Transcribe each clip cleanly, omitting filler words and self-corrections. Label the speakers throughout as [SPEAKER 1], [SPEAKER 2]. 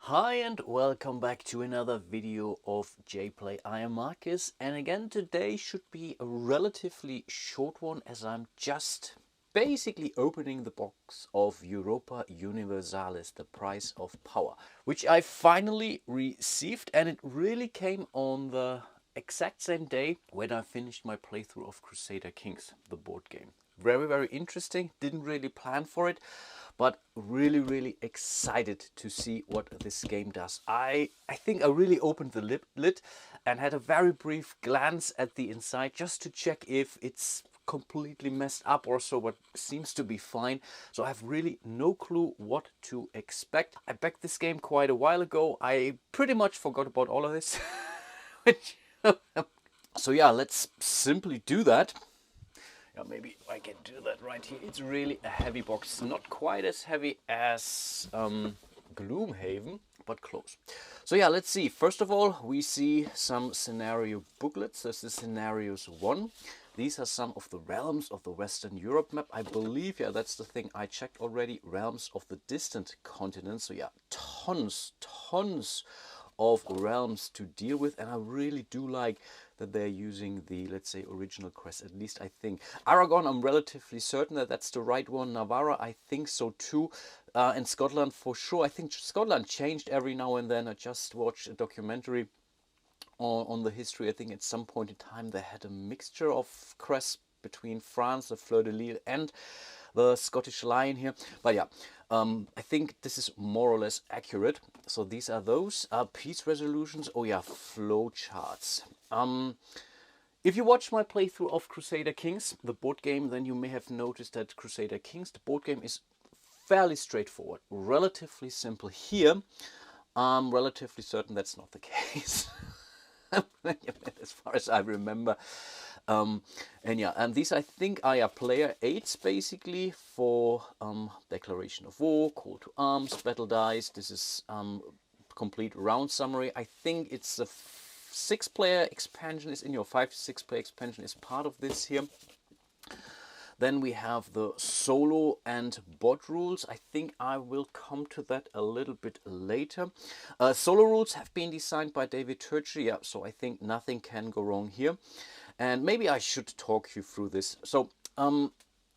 [SPEAKER 1] Hi and welcome back to another video of JPlay. I am Marcus, and again today should be a relatively short one as I'm just basically opening the box of Europa Universalis, the Prize of Power, which I finally received, and it really came on the exact same day when I finished my playthrough of Crusader Kings, the board game. Very interesting, didn't really plan for it, but really excited to see what this game does. I think I really opened the lid and had a very brief glance at the inside just to check if it's completely messed up or so, but seems to be fine. So I have really no clue what to expect. I backed this game quite a while ago. I pretty much forgot about all of this. So yeah, let's simply do that. Yeah, maybe I can do that right here. It's really a heavy box. Not quite as heavy as Gloomhaven, but close. So yeah, let's see. First of all, we see some scenario booklets. This is scenarios 1. These are some of the realms of the Western Europe map. I believe, yeah, that's the thing I checked already. Realms of the distant continents. So yeah, tons of realms to deal with, and I really do like that they're using the, let's say, original crest. At least I think Aragon, I'm relatively certain that that's the right one. Navarra, I think so too, and Scotland for sure. I think Scotland changed every now and then. I just watched a documentary on the history. I think at some point in time they had a mixture of crests between France, the Fleur-de-Lys, and the Scottish Lion here. But yeah, I think this is more or less accurate. So these are those peace resolutions. Oh yeah, flow charts. If you watch my playthrough of Crusader Kings, the board game, then you may have noticed that Crusader Kings, the board game, is fairly straightforward, relatively simple. Here, I'm relatively certain that's not the case. As far as I remember. And yeah, and these I think are player aids basically for declaration of war, call to arms, battle dice. This is complete round summary. I think it's a 6-player expansion is in your 5 to 6-player expansion is part of this here. Then we have the solo and bot rules. I think I will come to that a little bit later. Solo rules have been designed by David Turchi, yeah, so I think nothing can go wrong here. And maybe I should talk you through this. So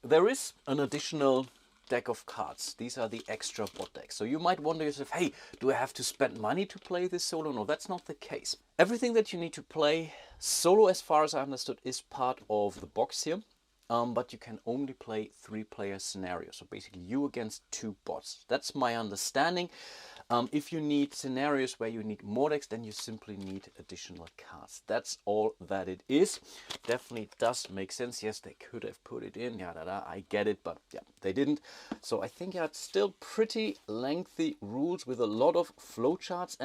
[SPEAKER 1] there is an additional deck of cards. These are the extra bot decks. So you might wonder yourself, hey, do I have to spend money to play this solo? No, that's not the case. Everything that you need to play solo, as far as I understood, is part of the box here. But you can only play 3-player scenarios. So basically you against 2 bots. That's my understanding. If you need scenarios where you need more decks, then you simply need additional cards. That's all that it is. Definitely does make sense. Yes, they could have put it in. I get it, but yeah, they didn't. So I think yeah, it's still pretty lengthy rules with a lot of flowcharts.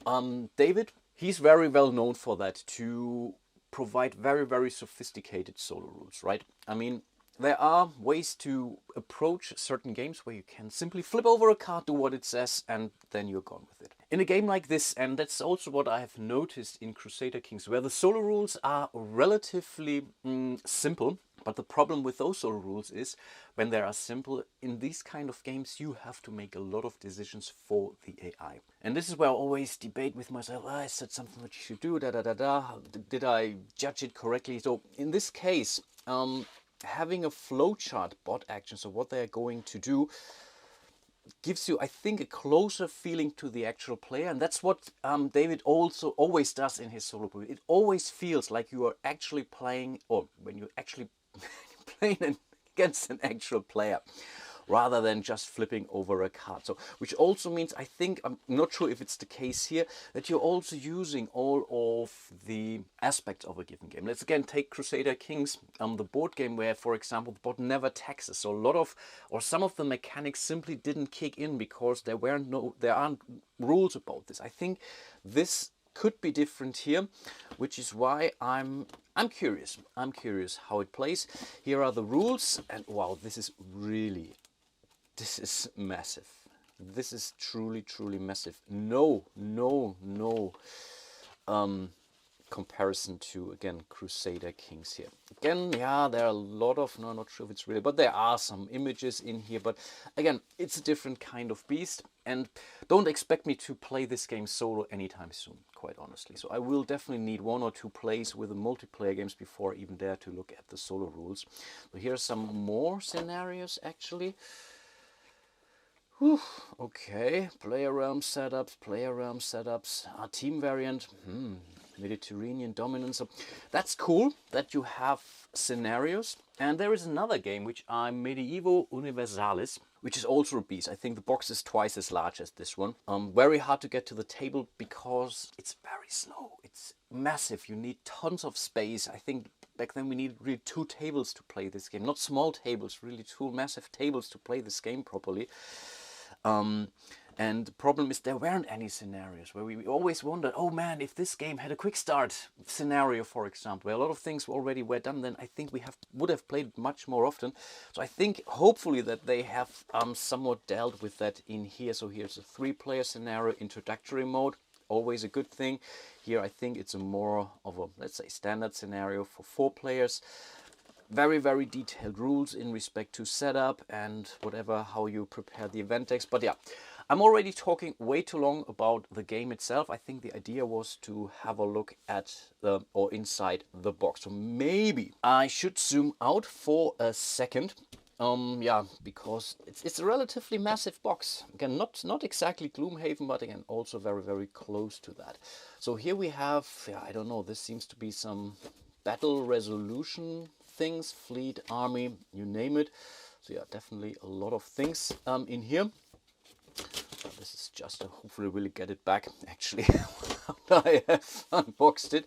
[SPEAKER 1] And David, he's very well known for that, to provide very sophisticated solo rules, right? I mean, there are ways to approach certain games where you can simply flip over a card, do what it says, and then you're gone with it. In a game like this, and that's also what I have noticed in Crusader Kings, where the solo rules are relatively simple, but the problem with those solo rules is when they are simple, in these kind of games, you have to make a lot of decisions for the AI. And this is where I always debate with myself, I said something that you should do, did I judge it correctly? So in this case, having a flowchart bot action, so what they're going to do, gives you, I think, a closer feeling to the actual player. And that's what David also always does in his solo play. It always feels like you are actually playing, or when you actually playing against an actual player, rather than just flipping over a card. So, which also means, I think, I'm not sure if it's the case here, that you're also using all of the aspects of a given game. Let's again take Crusader Kings, the board game, where, for example, the bot never taxes. So a lot of, or some of the mechanics simply didn't kick in because there aren't rules about this. I think this could be different here, which is why I'm curious. I'm curious how it plays. Here are the rules, and wow, this is massive. This is truly massive. No comparison to, again, Crusader Kings here. Again, yeah, there are a lot of, no, not sure if it's really, but there are some images in here. But again, it's a different kind of beast. And don't expect me to play this game solo anytime soon, quite honestly. So I will definitely need 1 or 2 plays with the multiplayer games before I even dare to look at the solo rules. So here are some more scenarios, actually. Whew, okay, player realm setups, team variant, Mediterranean dominance. So that's cool that you have scenarios. And there is another game which I'm Europa Universalis, which is also a beast. I think the box is twice as large as this one. Very hard to get to the table because it's very slow. It's massive. You need tons of space. I think back then we needed really 2 tables to play this game. Not small tables, really 2 massive tables to play this game properly. And the problem is there weren't any scenarios where we always wondered, oh man, if this game had a quick start scenario, for example, where a lot of things already were done, then I think we would have played it much more often. So I think hopefully that they have somewhat dealt with that in here. So here's a 3-player scenario, introductory mode, always a good thing. Here I think it's a more of a, let's say, standard scenario for 4 players. Very, very detailed rules in respect to setup and whatever, how you prepare the event decks. But yeah, I'm already talking way too long about the game itself. I think the idea was to have a look at or inside the box. So maybe I should zoom out for a second. Yeah, because it's a relatively massive box. Again, not exactly Gloomhaven, but again, also very, very close to that. So here we have, yeah, I don't know, this seems to be some battle resolution things, fleet, army, you name it. So yeah, definitely a lot of things in here. This is just to hopefully really get it back actually after I have unboxed it.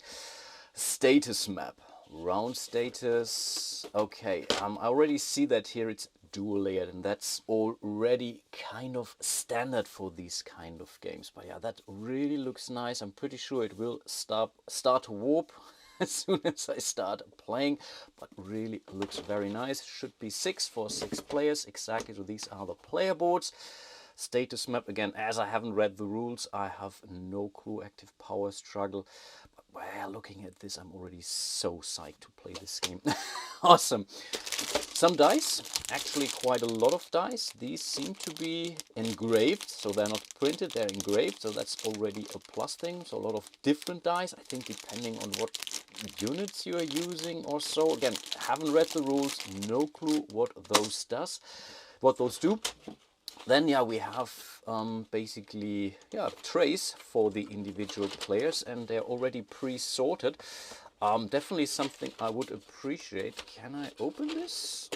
[SPEAKER 1] Status map, round status. Okay, I already see that here it's dual layered, and that's already kind of standard for these kind of games. But yeah, that really looks nice. I'm pretty sure it will start to warp as soon as I start playing, but really looks very nice. Should be 6 for 6 players exactly. So these are the player boards. Status map, again, as I haven't read the rules, I have no clue. Active power struggle. But well, looking at this, I'm already so psyched to play this game. Awesome. Some dice, actually quite a lot of dice. These seem to be engraved, so they're not printed, they're engraved, so that's already a plus thing. So a lot of different dice, I think, depending on what units you are using or so. Again, haven't read the rules, no clue what those do. Then yeah, we have basically trays for the individual players, and they're already pre-sorted. Definitely something I would appreciate. Can I open this?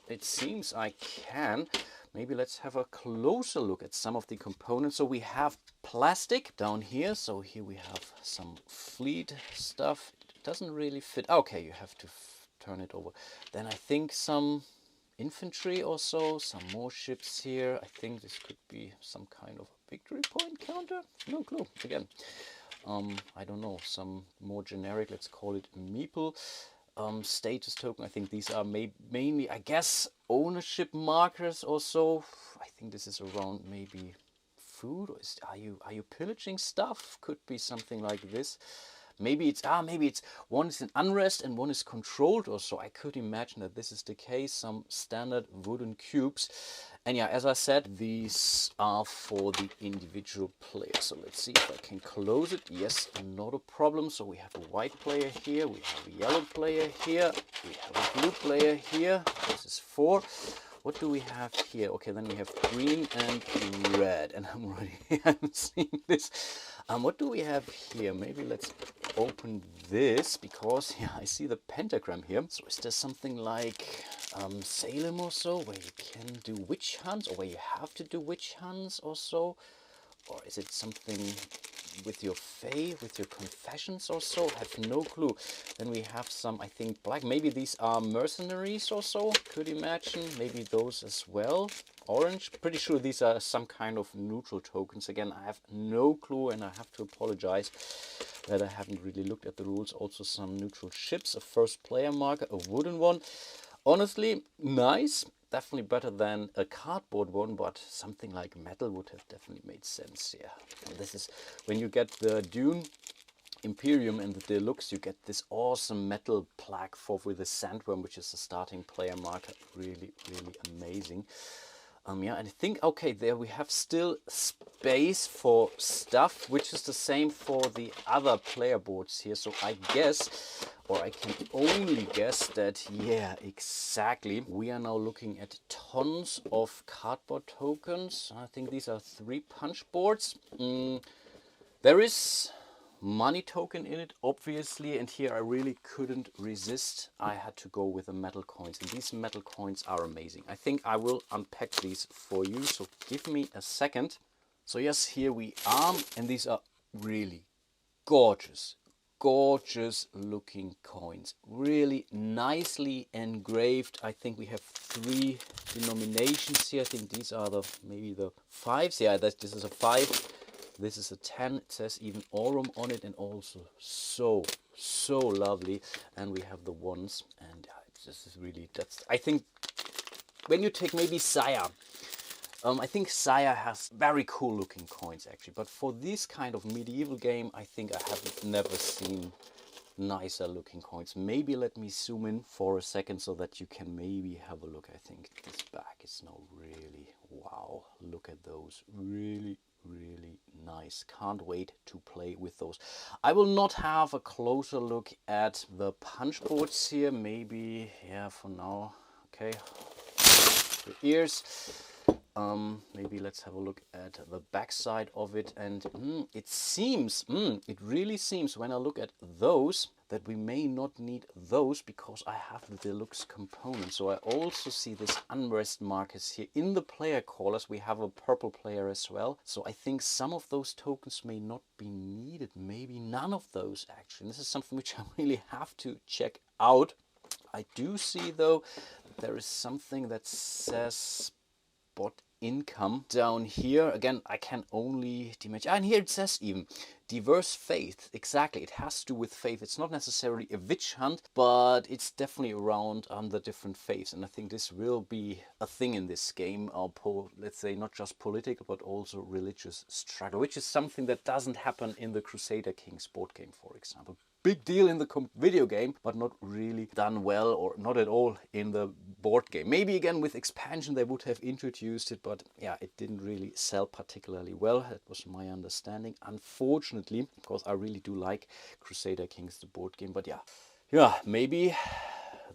[SPEAKER 1] It seems I can. Maybe let's have a closer look at some of the components. So we have plastic down here. So here we have some fleet stuff. It doesn't really fit. Okay, you have to turn it over. Then I think some infantry or so, some more ships here. I think this could be some kind of victory point counter. No clue. Again, I don't know, some more generic, let's call it meeple. Status token, I think these are mainly, I guess, ownership markers or so. I think this is around maybe food, or are you pillaging stuff? Could be something like this. Maybe it's one is in unrest and one is controlled or so. I could imagine that this is the case. Some standard wooden cubes. And yeah, as I said, these are for the individual players. So let's see if I can close it. Yes, not a problem. So we have a white player here, we have a yellow player here, we have a blue player here. This is 4. What do we have here? Okay, then we have green and red. And I'm seeing this. What do we have here? Maybe let's open this, because yeah, I see the pentagram here. So is there something like Salem or so, where you can do witch hunts, or where you have to do witch hunts or so? Or is it something with your fae, with your confessions or so? I have no clue. Then we have some, I think, black. Maybe these are mercenaries or so. Could imagine. Maybe those as well. Orange. Pretty sure these are some kind of neutral tokens. Again, I have no clue, and I have to apologize that I haven't really looked at the rules. Also some neutral ships. A first player marker, a wooden one. Honestly, nice. Definitely better than a cardboard one, but something like metal would have definitely made sense. Yeah, and this is when you get the Dune Imperium and the Deluxe, you get this awesome metal plaque with a sandworm, which is the starting player marker. Really, really amazing. Yeah, and I think, okay, there we have still space for stuff, which is the same for the other player boards here. So I guess, or I can only guess that, yeah, exactly. We are now looking at tons of cardboard tokens. I think these are 3 punch boards. There is money token in it, obviously, and here I really couldn't resist. I had to go with the metal coins, and these metal coins are amazing. I think I will unpack these for you, so give me a second. So yes, here we are, and these are really gorgeous, gorgeous looking coins. Really nicely engraved. I think we have 3 denominations here. I think these are maybe the 5s. Yeah, this is a 5. This is a 10. It says even Aurum on it, and also so lovely. And we have the 1s, and this is really, I think when you take maybe Sire, I think Sire has very cool looking coins actually, but for this kind of medieval game, I think I have never seen nicer looking coins. Maybe let me zoom in for a second so that you can maybe have a look. I think this back is now really, wow, look at those, really nice. Can't wait to play with those. I will not have a closer look at the punch boards here, maybe, yeah, for now. Okay, the ears. Maybe let's have a look at the back side of it, and it seems, it really seems when I look at those that we may not need those because I have the deluxe component. So I also see this unrest markers here. In the player callers we have a purple player as well, so I think some of those tokens may not be needed, maybe none of those actually. This is something which I really have to check out. I do see though there is something that says bot income down here. Again, I can only imagine, and here it says even diverse faith. Exactly, it has to do with faith. It's not necessarily a witch hunt, but it's definitely around the different faiths, and I think this will be a thing in this game. Let's say not just political but also religious struggle, which is something that doesn't happen in the Crusader Kings board game, for example. Big deal in the video game, but not really done well, or not at all in the board game. Maybe again with expansion they would have introduced it, but yeah, it didn't really sell particularly well. That was my understanding, unfortunately, because I really do like Crusader Kings, the board game. But yeah, maybe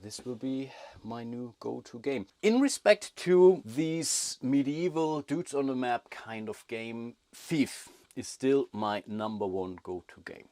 [SPEAKER 1] this will be my new go-to game. In respect to these medieval dudes on the map kind of game, Thief is still my #1 go-to game.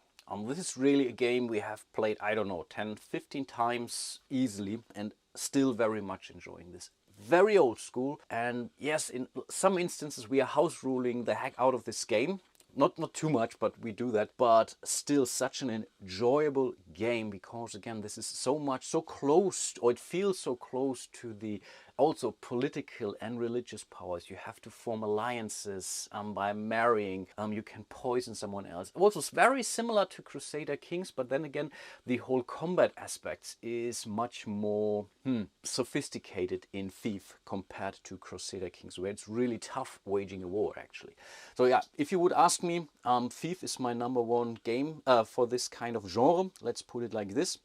[SPEAKER 1] This is really a game we have played, I don't know, 10, 15 times easily, and still very much enjoying this. Very old school, and yes, in some instances we are house ruling the heck out of this game. Not too much, but we do that. But still such an enjoyable game, because again, this is so close, or it feels so close to the also political and religious powers. You have to form alliances by marrying. You can poison someone else. Also, it's very similar to Crusader Kings, but then again, the whole combat aspects is much more sophisticated in Thief compared to Crusader Kings, where it's really tough waging a war actually. So yeah, if you would ask me, Thief is my #1 game for this kind of genre. Let's put it like this.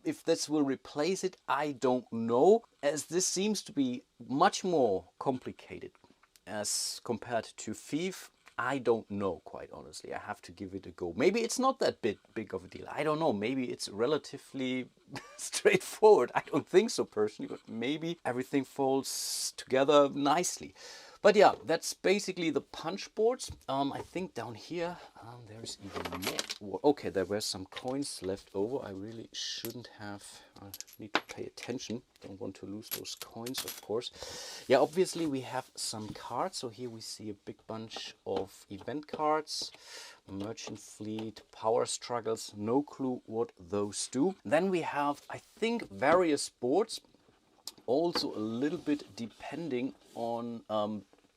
[SPEAKER 1] If this will replace it, I don't know, as this seems to be much more complicated as compared to Thief. I don't know, quite honestly. I have to give it a go. Maybe it's not that big of a deal. I don't know. Maybe it's relatively straightforward. I don't think so personally, but maybe everything falls together nicely. But yeah, that's basically the punch boards. I think down here there's even more. Okay, there were some coins left over. I really shouldn't have. I need to pay attention. Don't want to lose those coins, of course. Yeah, obviously we have some cards. So here we see a big bunch of event cards. Merchant Fleet, Power Struggles. No clue what those do. Then we have, I think, various boards. Also a little bit depending on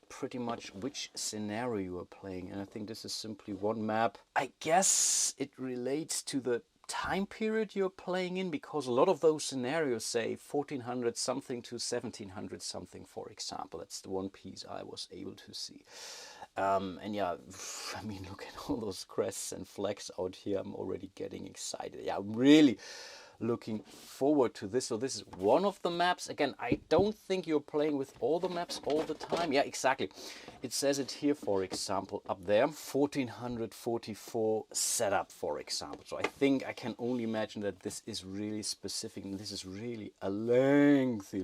[SPEAKER 1] pretty much which scenario you are playing, and I think this is simply one map. I guess it relates to the time period you're playing in, because a lot of those scenarios say 1400 something to 1700 something, for example. That's the one piece I was able to see. And yeah, I mean, look at all those crests and flags out here. I'm already getting excited. Yeah, I'm really looking forward to this. So this is one of the maps. Again, I don't think you're playing with all the maps all the time. Yeah, exactly. It says it here, for example, up there, 1444 setup, for example. So I think I can only imagine that this is really specific, and this is really a lengthy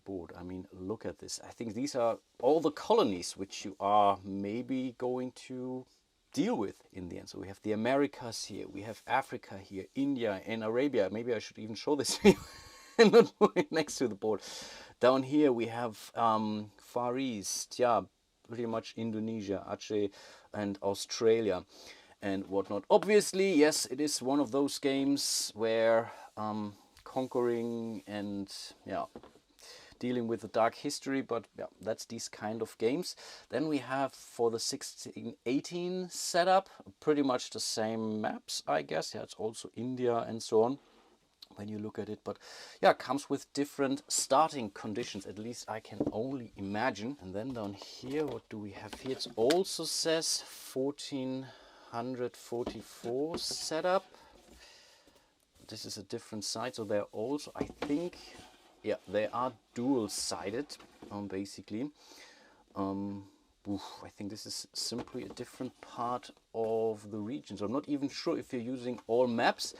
[SPEAKER 1] board. I mean, look at this. I think these are all the colonies which you are maybe going to deal with in the end. So we have the Americas here, we have Africa here, India and Arabia. Maybe I should even show this and not put it next to the board. Down here we have Far East, yeah, pretty much Indonesia, Aceh and Australia and whatnot. Obviously, yes, it is one of those games where conquering and yeah, dealing with the dark history, but yeah, that's these kind of games. Then we have for the 1618 setup pretty much the same maps, I guess. Yeah, it's also India and so on when you look at it, but yeah, it comes with different starting conditions, at least I can only imagine. And then down here, what do we have here? It also says 1444 setup. This is a different side, so they're also, I think, yeah, they are dual-sided, basically. I think this is simply a different part of the region. So I'm not even sure if you're using all maps,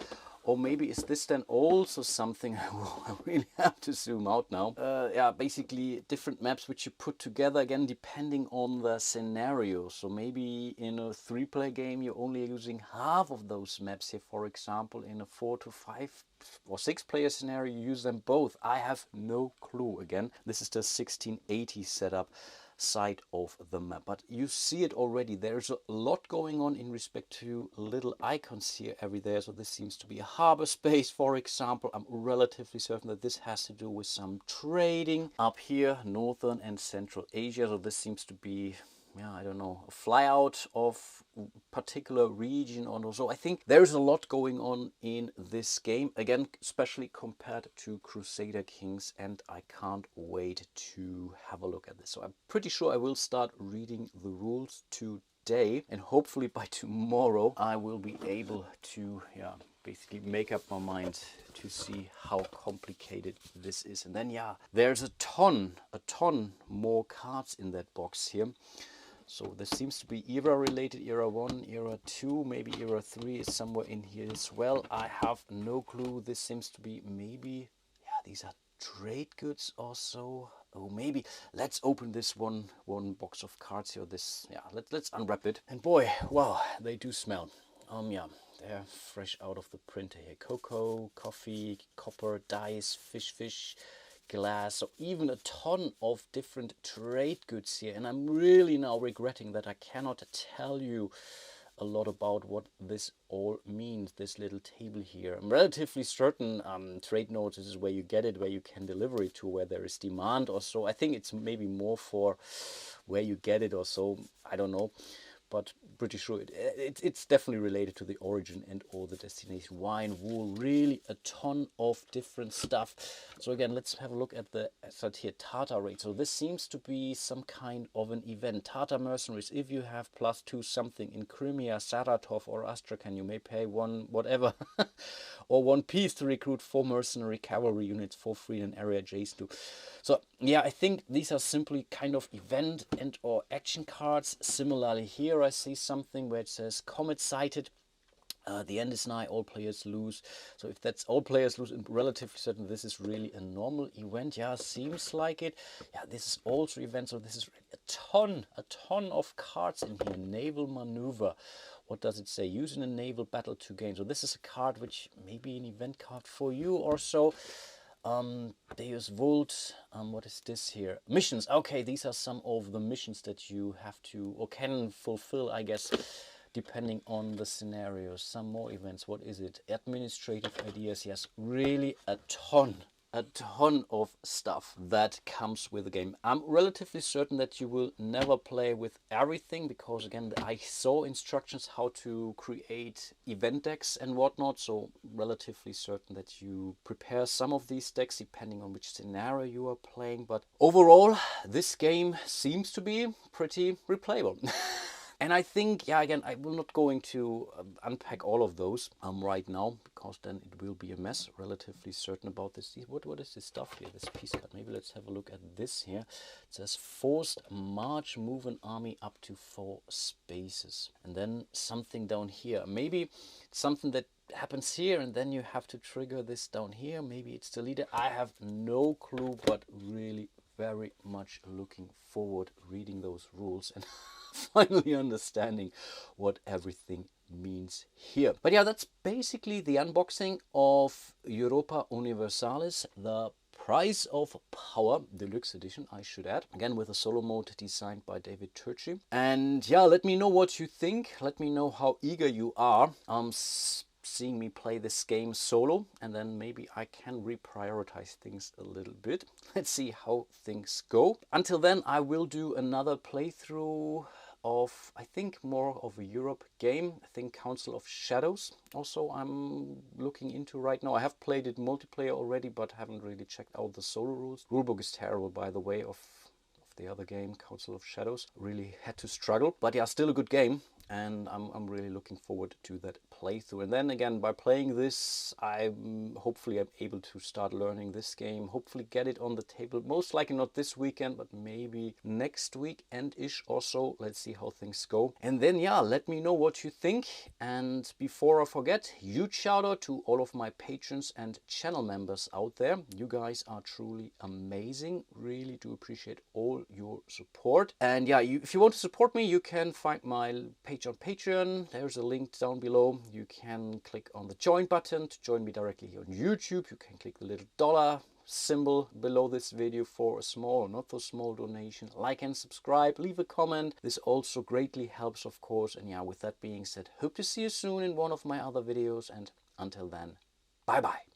[SPEAKER 1] or maybe is this then also something I really have to zoom out now. Yeah, basically different maps which you put together, again, depending on the scenario. So maybe in a 3-player game, you're only using half of those maps here, for example. In a 4 to 5 or 6-player scenario, you use them both. I have no clue. Again, this is the 1680 setup side of the map, but you see it already. There's a lot going on in respect to little icons here every there. So this seems to be a harbor space, for example. I'm relatively certain that this has to do with some trading. Up here, Northern and Central Asia, so this seems to be, yeah, I don't know, a flyout of particular region or so. I think there's a lot going on in this game, again, especially compared to Crusader Kings, and I can't wait to have a look at this. So I'm pretty sure I will start reading the rules today, and hopefully by tomorrow I will be able to, yeah, basically make up my mind to see how complicated this is. And then, yeah, there's a ton more cards in that box here. So this seems to be era related, era 1, era 2, maybe era 3 is somewhere in here as well. I have no clue. This seems to be maybe, yeah, these are trade goods or so. Oh, maybe let's open this one box of cards here. This, yeah, let's unwrap it. And boy, wow, they do smell. Yeah, they're fresh out of the printer here. Cocoa, coffee, copper, dice, fish, glass, so even a ton of different trade goods here. And I'm really now regretting that I cannot tell you a lot about what this all means, this little table here. I'm relatively certain trade notes is where you get it, where you can deliver it to, where there is demand or so. I think it's maybe more for where you get it or so, I don't know. But pretty sure it's definitely related to the origin and all the destination. Wine, wool, really a ton of different stuff. So again, let's have a look at the set here, Tatar rate. So this seems to be some kind of an event. Tatar mercenaries, if you have +2 something in Crimea, Saratov or Astrakhan, you may pay 1 whatever or 1 piece to recruit 4 mercenary cavalry units for free in an area adjacent to. So yeah, I think these are simply kind of event and or action cards. Similarly here I see something where it says comet sighted. The end is nigh, all players lose. So if that's all players lose, I'm relatively certain this is really a normal event. Yeah, seems like it. Yeah, this is also event, so this is really a ton of cards in here. Naval maneuver. What does it say? Use in a naval battle to gain. So this is a card which may be an event card for you or so. Deus Vult, what is this here? Missions. Okay, these are some of the missions that you have to or can fulfill, I guess, depending on the scenario. Some more events. What is it? Administrative ideas. Yes, really a ton a ton of stuff that comes with the game. I'm relatively certain that you will never play with everything, because again, I saw instructions how to create event decks and whatnot, so relatively certain that you prepare some of these decks depending on which scenario you are playing. But overall, this game seems to be pretty replayable. And I think, yeah, again, I will not going to unpack all of those right now, because then it will be a mess. Relatively certain about this. What is this stuff here? This piece card. Maybe let's have a look at this here. It says forced march, move an army up to 4 spaces, and then something down here. Maybe something that happens here, and then you have to trigger this down here. Maybe it's the leader. I have no clue, but really very much looking forward reading those rules and finally understanding what everything means here. But yeah, that's basically the unboxing of Europa Universalis, the Price of Power Deluxe Edition, I should add. Again, with a solo mode designed by David Turchi. And yeah, let me know what you think. Let me know how eager you are seeing me play this game solo, and then maybe I can reprioritize things a little bit. Let's see how things go. Until then, I will do another playthrough of, I think, more of a Europe game. I think Council of Shadows also I'm looking into right now. I have played it multiplayer already, but haven't really checked out the solo rules. Rulebook is terrible, by the way, of the other game, Council of Shadows. Really had to struggle, but yeah, still a good game. And I'm really looking forward to that playthrough. And then again, by playing this, hopefully I'm able to start learning this game, hopefully get it on the table, most likely not this weekend, but maybe next weekend-ish or so. Let's see how things go. And then yeah, let me know what you think. And before I forget, huge shout out to all of my patrons and channel members out there. You guys are truly amazing. Really do appreciate all your support. And yeah, if you want to support me, you can find my page on Patreon. There's a link down below. You can click on the join button to join me directly here on YouTube. You can click the little dollar symbol below this video for a small or not so small donation. Like and subscribe, leave a comment. This also greatly helps, of course. And yeah, with that being said, hope to see you soon in one of my other videos, and until then, bye bye.